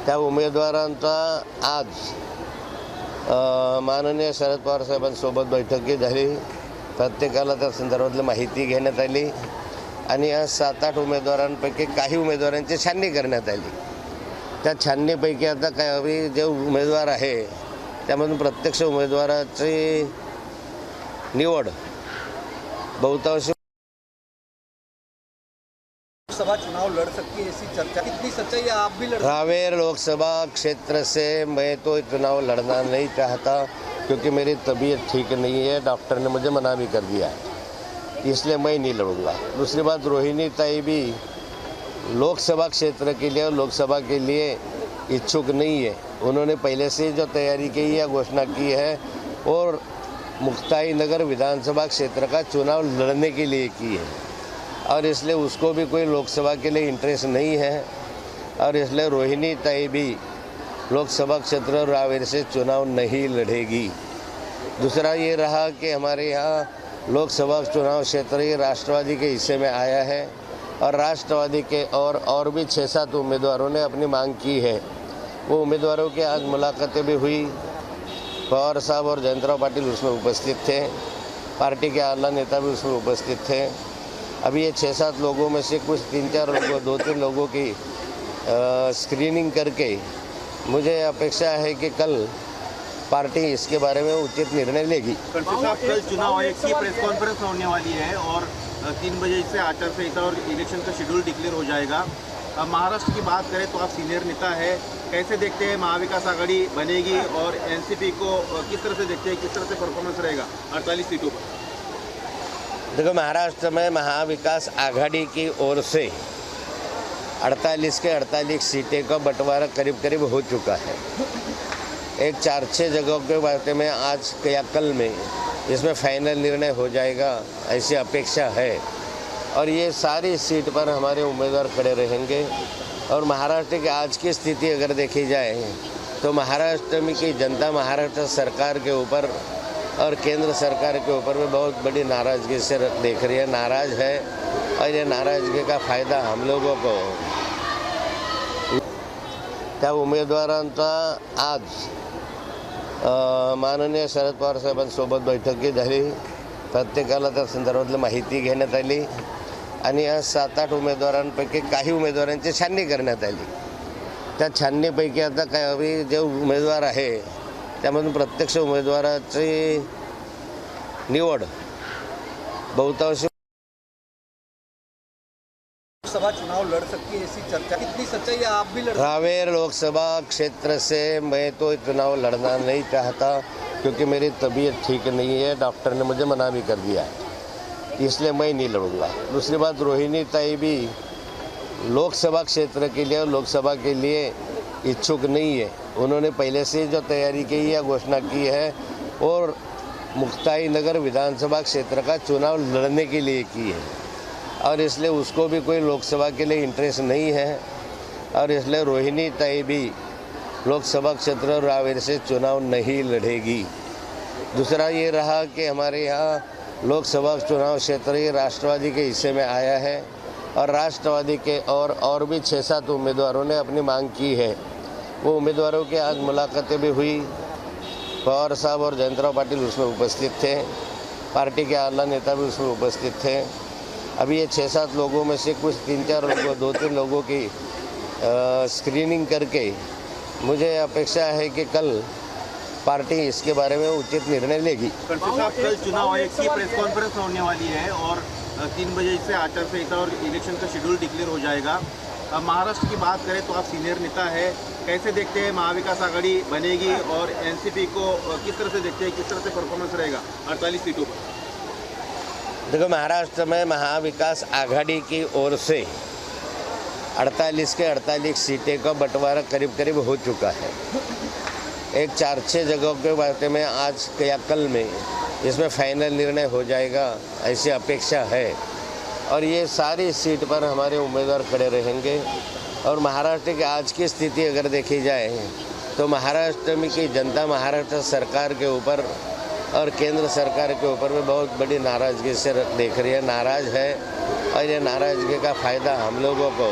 त्या उमेदवारांचा आज माननीय शरद पवार साहेबांसोबत बैठकी झाली। प्रत्येकाला त्या संदर्भातली माहिती घेण्यात आली आणि या 7-8 उमेदवारांपैकी काही उमेदवारांची छाननी करण्यात आली। त्या छाननीपैकी आता काही जे उमेदवार आहे त्यामधून प्रत्यक्ष उमेदवाराची निवड बहुतांश लोकसभा चुनाव लड़ सकती है, ऐसी चर्चा, कितनी सच्चाई है? आप भी लड़ रावेर लोकसभा क्षेत्र से मैं तो चुनाव लड़ना नहीं चाहता क्योंकि मेरी तबीयत ठीक नहीं है। डॉक्टर ने मुझे मना भी कर दिया है, इसलिए मैं नहीं लड़ूंगा। दूसरी बात, रोहिणी ताई भी लोकसभा क्षेत्र के लिए, लोकसभा के लिए इच्छुक नहीं है। उन्होंने पहले से जो तैयारी की है, घोषणा की है और मुक्ताई नगर विधानसभा क्षेत्र का चुनाव लड़ने के लिए की है और इसलिए उसको भी कोई लोकसभा के लिए इंटरेस्ट नहीं है और इसलिए रोहिणी ताई भी लोकसभा क्षेत्र रावेर से चुनाव नहीं लड़ेगी। दूसरा ये रहा कि हमारे यहाँ लोकसभा चुनाव क्षेत्र ये राष्ट्रवादी के हिस्से में आया है और राष्ट्रवादी के और भी 6-7 उम्मीदवारों ने अपनी मांग की है। वो उम्मीदवारों की आज मुलाकातें भी हुई। पवार साहब और जयंतराव पाटिल उसमें उपस्थित थे, पार्टी के आला नेता भी उसमें उपस्थित थे। अभी ये 6-7 लोगों में से कुछ 3-4 लोगों, 2-3 लोगों की स्क्रीनिंग करके मुझे अपेक्षा है कि कल पार्टी इसके बारे में उचित निर्णय लेगी। कल चुनाव आयोग की प्रेस कॉन्फ्रेंस होने वाली है और 3 बजे से आचार संहिता और इलेक्शन का शेड्यूल डिक्लेयर हो जाएगा। महाराष्ट्र की बात करें तो आप सीनियर नेता है, कैसे देखते हैं महाविकास आघाड़ी बनेगी और एनसीपी को किस तरह से देखते हैं, किस तरह से परफॉर्मेंस रहेगा 48 सीटों पर? देखो, महाराष्ट्र में महाविकास आघाड़ी की ओर से 48 के 48 सीटें का बंटवारा करीब करीब हो चुका है। एक 4-6 जगहों के बारे में आज या कल में इसमें फाइनल निर्णय हो जाएगा, ऐसी अपेक्षा है और ये सारी सीट पर हमारे उम्मीदवार खड़े रहेंगे। और महाराष्ट्र की आज की स्थिति अगर देखी जाए तो महाराष्ट्र में की जनता महाराष्ट्र सरकार के ऊपर और केंद्र सरकार के ऊपर में बहुत बड़ी नाराज़गी से देख रही है, नाराज़ है और ये नाराज़गी का फ़ायदा हम लोगों को। त्या उमेदवारांचा आज माननीय शरद पवार साहेबांसोबत बैठकी झाली। प्रत्येकाला त्या संदर्भातली माहिती घेण्यात आली आणि या 7-8 उमेदवारांपैकी काही उमेदवारांची छाननी करण्यात आली। त्या छाननीपैकी आता काही जे उमेदवार आहे त्यामधून प्रत्यक्ष उमेदवाराची निवड बहुतांश लोकसभा चुनाव लड़ सकती है, ऐसी चर्चा, कितनी सच्चाई है? आप भी लड़ रावेर लोकसभा क्षेत्र से मैं तो चुनाव लड़ना नहीं चाहता क्योंकि मेरी तबीयत ठीक नहीं है। डॉक्टर ने मुझे मना भी कर दिया है, इसलिए मैं नहीं लड़ूंगा। दूसरी बात, रोहिणी ताई भी लोकसभा क्षेत्र के लिए, लोकसभा के लिए इच्छुक नहीं है। उन्होंने पहले से जो तैयारी की है, घोषणा की है और मुक्ताई नगर विधानसभा क्षेत्र का चुनाव लड़ने के लिए की है और इसलिए उसको भी कोई लोकसभा के लिए इंटरेस्ट नहीं है और इसलिए रोहिणी ताई भी लोकसभा क्षेत्र रावेर से चुनाव नहीं लड़ेगी। दूसरा ये रहा कि हमारे यहाँ लोकसभा चुनाव क्षेत्र ये राष्ट्रवादी के हिस्से में आया है और राष्ट्रवादी के और भी 6-7 उम्मीदवारों ने अपनी मांग की है। वो उम्मीदवारों की आज मुलाकातें भी हुई। पवार साहब और जयंतराव पाटिल उसमें उपस्थित थे, पार्टी के आला नेता भी उसमें उपस्थित थे। अभी ये 6-7 लोगों में से कुछ 3-4 लोगों, 2-3 लोगों की स्क्रीनिंग करके मुझे अपेक्षा है कि कल पार्टी इसके बारे में उचित निर्णय लेगी। कल चुनाव आयोग की प्रेस कॉन्फ्रेंस होने वाली है और 3 बजे से आचार संहिता और इलेक्शन का शेड्यूल डिक्लेयर हो जाएगा। महाराष्ट्र की बात करें तो आप सीनियर नेता है, कैसे देखते हैं महाविकास आघाड़ी बनेगी और एनसीपी को किस तरह से देखते हैं, किस तरह से परफॉर्मेंस रहेगा 48 सीटों पर? देखो, महाराष्ट्र में महाविकास आघाड़ी की ओर से 48 के 48 सीटें का बंटवारा करीब करीब हो चुका है। एक 4-6 जगहों के बारे में आज या कल में इसमें फाइनल निर्णय हो जाएगा, ऐसी अपेक्षा है और ये सारी सीट पर हमारे उम्मीदवार खड़े रहेंगे। और महाराष्ट्र की आज की स्थिति अगर देखी जाए तो महाराष्ट्र में की जनता महाराष्ट्र सरकार के ऊपर और केंद्र सरकार के ऊपर में बहुत बड़ी नाराज़गी से देख रही है, नाराज़ है और ये नाराज़गी का फ़ायदा हम लोगों को